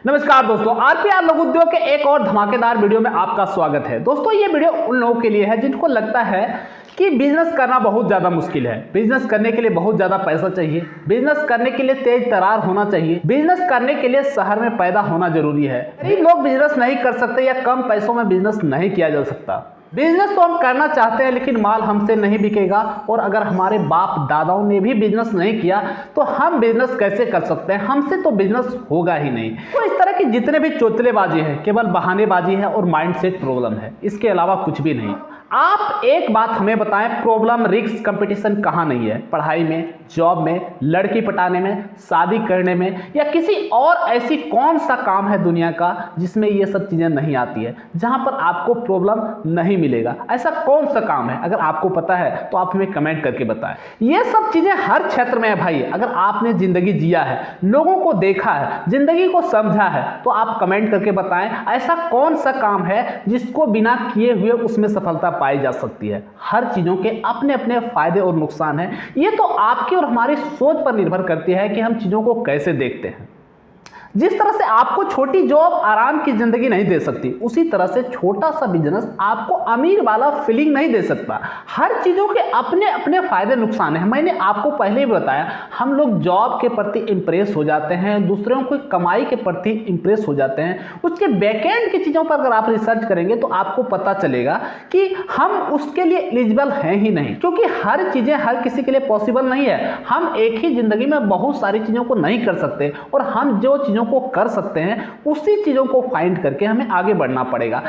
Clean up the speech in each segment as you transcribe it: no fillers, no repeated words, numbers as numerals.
नमस्कार दोस्तों, आरपीआर लघु उद्योग के एक और धमाकेदार वीडियो में आपका स्वागत है। दोस्तों, ये वीडियो उन लोगों के लिए है जिनको लगता है कि बिजनेस करना बहुत ज़्यादा मुश्किल है, बिजनेस करने के लिए बहुत ज़्यादा पैसा चाहिए, बिजनेस करने के लिए तेज तरार होना चाहिए, बिजनेस करने के लिए शहर में पैदा होना जरूरी है। गरीब लोग बिजनेस नहीं कर सकते या कम पैसों में बिजनेस नहीं किया जा सकता। बिजनेस तो हम करना चाहते हैं लेकिन माल हमसे नहीं बिकेगा, और अगर हमारे बाप दादाओं ने भी बिजनेस नहीं किया तो हम बिजनेस कैसे कर सकते हैं? हमसे तो बिजनेस होगा ही नहीं। तो इस तरह की जितने भी चोचलेबाजी है केवल बहानेबाजी है और माइंडसेट प्रॉब्लम है, इसके अलावा कुछ भी नहीं। आप एक बात हमें बताएं, प्रॉब्लम रिस्क कंपटीशन कहाँ नहीं है? पढ़ाई में, जॉब में, लड़की पटाने में, शादी करने में, या किसी और ऐसी कौन सा काम है दुनिया का जिसमें ये सब चीज़ें नहीं आती है, जहां पर आपको प्रॉब्लम नहीं मिलेगा? ऐसा कौन सा काम है? अगर आपको पता है तो आप हमें कमेंट करके बताएं। ये सब चीज़ें हर क्षेत्र में है भाई। अगर आपने जिंदगी जिया है, लोगों को देखा है, जिंदगी को समझा है, तो आप कमेंट करके बताएं ऐसा कौन सा काम है जिसको बिना किए हुए उसमें सफलता पाई जा सकती है। हर चीजों के अपने अपने फायदे और नुकसान हैं। ये तो आपकी और हमारी सोच पर निर्भर करती है कि हम चीजों को कैसे देखते हैं। जिस तरह से आपको छोटी जॉब आराम की जिंदगी नहीं दे सकती, उसी तरह से छोटा सा बिजनेस आपको अमीर वाला फीलिंग नहीं दे सकता। हर चीजों के अपने अपने फायदे नुकसान हैं। मैंने आपको पहले ही बताया, हम लोग जॉब के प्रति इंप्रेस हो जाते हैं, दूसरों की कमाई के प्रति इंप्रेस हो जाते हैं। उसके बैकएंड की चीजों पर अगर आप रिसर्च करेंगे तो आपको पता चलेगा कि हम उसके लिए एलिजिबल हैं ही नहीं, क्योंकि हर चीजें हर किसी के लिए पॉसिबल नहीं है। हम एक ही जिंदगी में बहुत सारी चीजों को नहीं कर सकते, और हम जो चीजों को कर सकते हैं उसी चीजों को फाइंड करके हमें आगे बढ़ना पड़ेगा।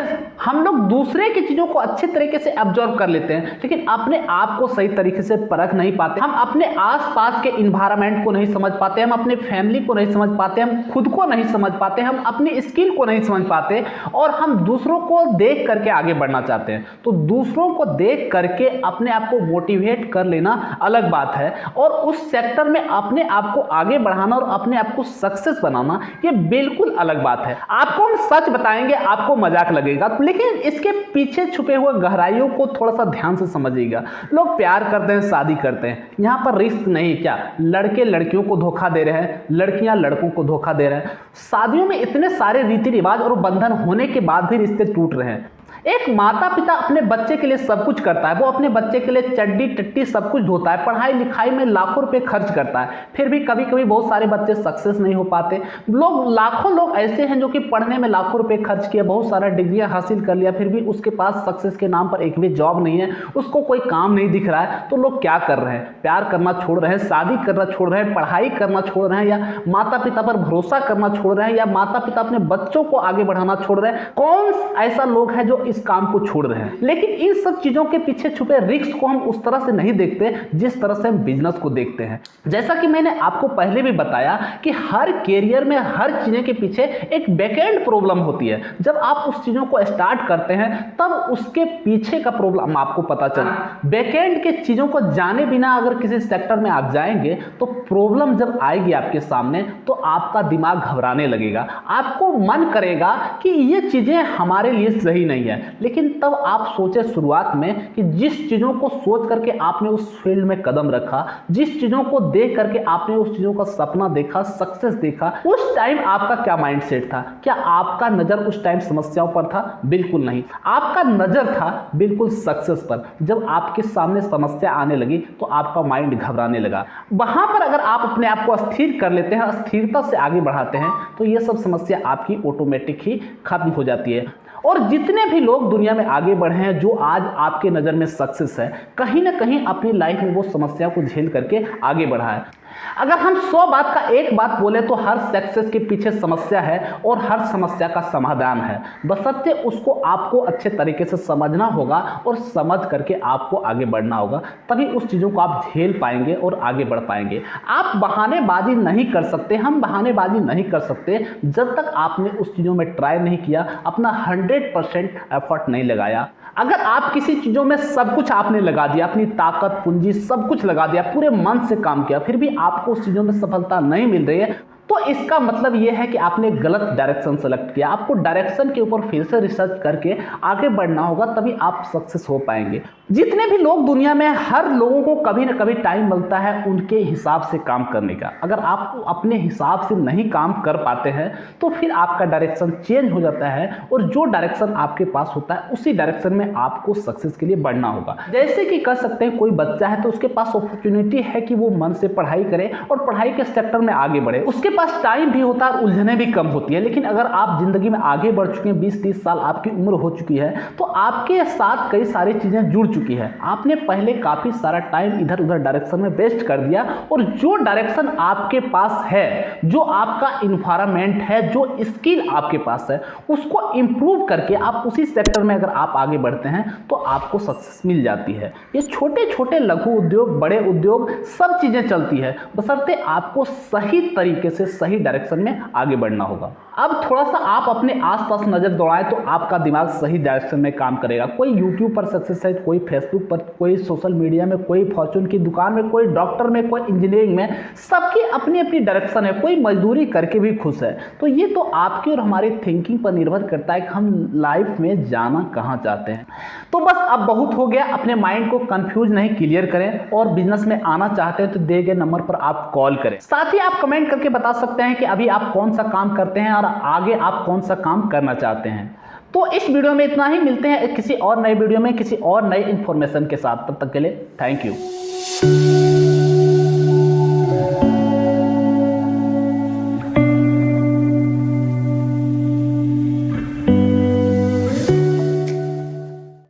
हम लोग दूसरे की चीजों को अच्छे तरीके से ऑब्जर्व कर लेते हैं लेकिन अपने आप को सही तरीके से परख नहीं पाते। हम अपने आसपास के इन्वायरमेंट को नहीं समझ पाते, हम अपने फैमिली को नहीं समझ पाते, हम खुद को नहीं समझ पाते, हम अपनी स्किल को नहीं समझ पाते, और हम दूसरों को देख करके आगे बढ़ना चाहते हैं। तो दूसरों को देख करके अपने आप को मोटिवेट कर लेना अलग बात है, और उस सेक्टर में अपने आप को आगे बढ़ाना और अपने आप को सक्सेस बनाना ये बिल्कुल अलग बात है। आपको हम सच बताएंगे, आपको मजाक लगेगा, लेकिन इसके पीछे छुपे हुए गहराइयों को थोड़ा सा ध्यान से समझिएगा। लोग प्यार करते हैं, शादी करते हैं, यहां पर रिस्क नहीं क्या? लड़के लड़कियों को धोखा दे रहे हैं, लड़कियां लड़कों को धोखा दे रहे हैं। शादियों में इतने सारे रीति रिवाज और बंधन होने के बाद भी रिश्ते टूट रहे हैं। एक माता पिता अपने बच्चे के लिए सब कुछ करता है, वो अपने बच्चे के लिए चड्डी टट्टी सब कुछ धोता है, पढ़ाई लिखाई में लाखों रुपए खर्च करता है, फिर भी कभी कभी बहुत सारे बच्चे सक्सेस नहीं हो पाते। लाखों लोग ऐसे हैं जो कि पढ़ने में लाखों रुपए खर्च किया, बहुत सारा डिग्रियां हासिल कर लिया, फिर भी उसके पास सक्सेस के नाम पर एक भी जॉब नहीं है, उसको कोई काम नहीं दिख रहा है। तो लोग क्या कर रहे हैं? प्यार करना छोड़ रहे हैं, शादी करना छोड़ रहे हैं, पढ़ाई करना छोड़ रहे हैं, या माता पिता पर भरोसा करना छोड़ रहे हैं, या माता पिता अपने बच्चों को आगे बढ़ाना छोड़ रहे हैं। कौन ऐसा लोग है जो इस काम को छोड़ रहे हैं? लेकिन इन सब चीजों के पीछे छुपे रिस्क को हम उस तरह से नहीं देखते जिस तरह से हम बिजनेस को देखते हैं। जैसा कि मैंने आपको पहले भी बताया कि हर कैरियर में हर चीजें के पीछे एक बैकएंड प्रॉब्लम होती है। जब आप उस चीजों को स्टार्ट करते हैं तब उसके पीछे का प्रॉब्लम आपको पता चला। बैकएंड के चीजों को जाने बिना अगर किसी सेक्टर में आप जाएंगे तो प्रॉब्लम जब आएगी आपके सामने तो आपका दिमाग घबराने लगेगा, आपको मन करेगा कि ये चीजें हमारे लिए सही नहीं है। लेकिन तब आप सोचे शुरुआत में कि जिस चीजों को सोच करके आपने उस फील्ड में कदम रखा, जिस चीजों को देख करके आपने उस चीजों का सपना देखा, सक्सेस देखा, उस टाइम आपका क्या माइंडसेट था? क्या आपका नजर उस टाइम समस्याओं पर था? बिल्कुल नहीं, आपका नजर था बिल्कुल सक्सेस पर। जब आपके सामने समस्या आने लगी तो आपका माइंड घबराने लगा। वहां पर अगर आप अपने आप को स्थिर कर लेते हैं, स्थिरता से आगे बढ़ाते हैं, तो यह सब समस्या आपकी ऑटोमेटिक ही खत्म हो जाती है। और जितने भी लोग दुनिया में आगे बढ़े हैं, जो आज आपके नज़र में सक्सेस है, कहीं ना कहीं अपनी लाइफ में वो समस्या को झेल करके आगे बढ़ा है। अगर हम 100 बात का एक बात बोले तो हर सक्सेस के पीछे समस्या है और हर समस्या का समाधान है, बशर्ते उसको आपको अच्छे तरीके से समझना होगा और समझ करके आपको आगे बढ़ना होगा। तभी उस चीज़ों को आप झेल पाएंगे और आगे बढ़ पाएंगे। आप बहानेबाजी नहीं कर सकते, हम बहानेबाजी नहीं कर सकते जब तक आपने उस चीज़ों में ट्राई नहीं किया, अपना 100% एफर्ट नहीं लगाया। अगर आप किसी चीज़ों में सब कुछ आपने लगा दिया, अपनी ताकत पूंजी सब कुछ लगा दिया, पूरे मन से काम किया, फिर भी आपको उस चीज़ों में सफलता नहीं मिल रही है, तो इसका मतलब ये है कि आपने गलत डायरेक्शन सेलेक्ट किया। आपको डायरेक्शन के ऊपर फिर से रिसर्च करके आगे बढ़ना होगा, तभी आप सक्सेस हो पाएंगे। जितने भी लोग दुनिया में, हर लोगों को कभी ना कभी टाइम मिलता है उनके हिसाब से काम करने का। अगर आप अपने हिसाब से नहीं काम कर पाते हैं तो फिर आपका डायरेक्शन चेंज हो जाता है, और जो डायरेक्शन आपके पास होता है उसी डायरेक्शन में आपको सक्सेस के लिए बढ़ना होगा। जैसे कि कह सकते हैं कोई बच्चा है तो उसके पास अपॉर्चुनिटी है कि वो मन से पढ़ाई करे और पढ़ाई के सेक्टर में आगे बढ़े, उसके पास टाइम भी होता है, उलझने भी कम होती है। लेकिन अगर आप जिंदगी में आगे बढ़ चुके हैं, 20-30 साल आपकी उम्र हो चुकी है, तो आपके साथ कई सारी चीजें जुड़ चुकी है। आपने पहले काफी सारा टाइम इधर उधर डायरेक्शन में वेस्ट कर दिया, और जो डायरेक्शन आपके पास है, जो आपका इन्वायरमेंट है, जो स्किल आपके पास है, उसको इंप्रूव करके आप उसी सेक्टर में अगर आप आगे बढ़ते हैं तो आपको सक्सेस मिल जाती है। ये छोटे छोटे लघु उद्योग, बड़े उद्योग, सब चीजें चलती है, बशर्ते आपको सही तरीके से सही डायरेक्शन में आगे बढ़ना होगा। अब थोड़ा सा आप अपने आसपास नजर दौड़ाएं तो आपका दिमाग सही डायरेक्शन में काम करेगा। कोई यूट्यूब पर सक्सेस है, कोई फेसबुक पर, कोई सोशल मीडिया में, कोई फॉर्चून की दुकान में, कोई डॉक्टर में, कोई इंजीनियरिंग में, सबकी अपनी अपनी डायरेक्शन है। कोई मजदूरी करके भी खुश है। तो ये तो आपकी और हमारी थिंकिंग पर निर्भर करता है कि हम लाइफ में जाना कहाँ चाहते हैं। तो बस अब बहुत हो गया, अपने माइंड को कंफ्यूज नहीं, क्लियर करें। और बिजनेस में आना चाहते हैं तो दिए गए नंबर पर आप कॉल करें। साथ ही आप कमेंट करके बता सकते हैं कि अभी आप कौन सा काम करते हैं और आगे आप कौन सा काम करना चाहते हैं। तो इस वीडियो में इतना ही, मिलते हैं किसी और नए वीडियो में किसी और नए इंफॉर्मेशन के साथ। तब तक के लिए थैंक यू।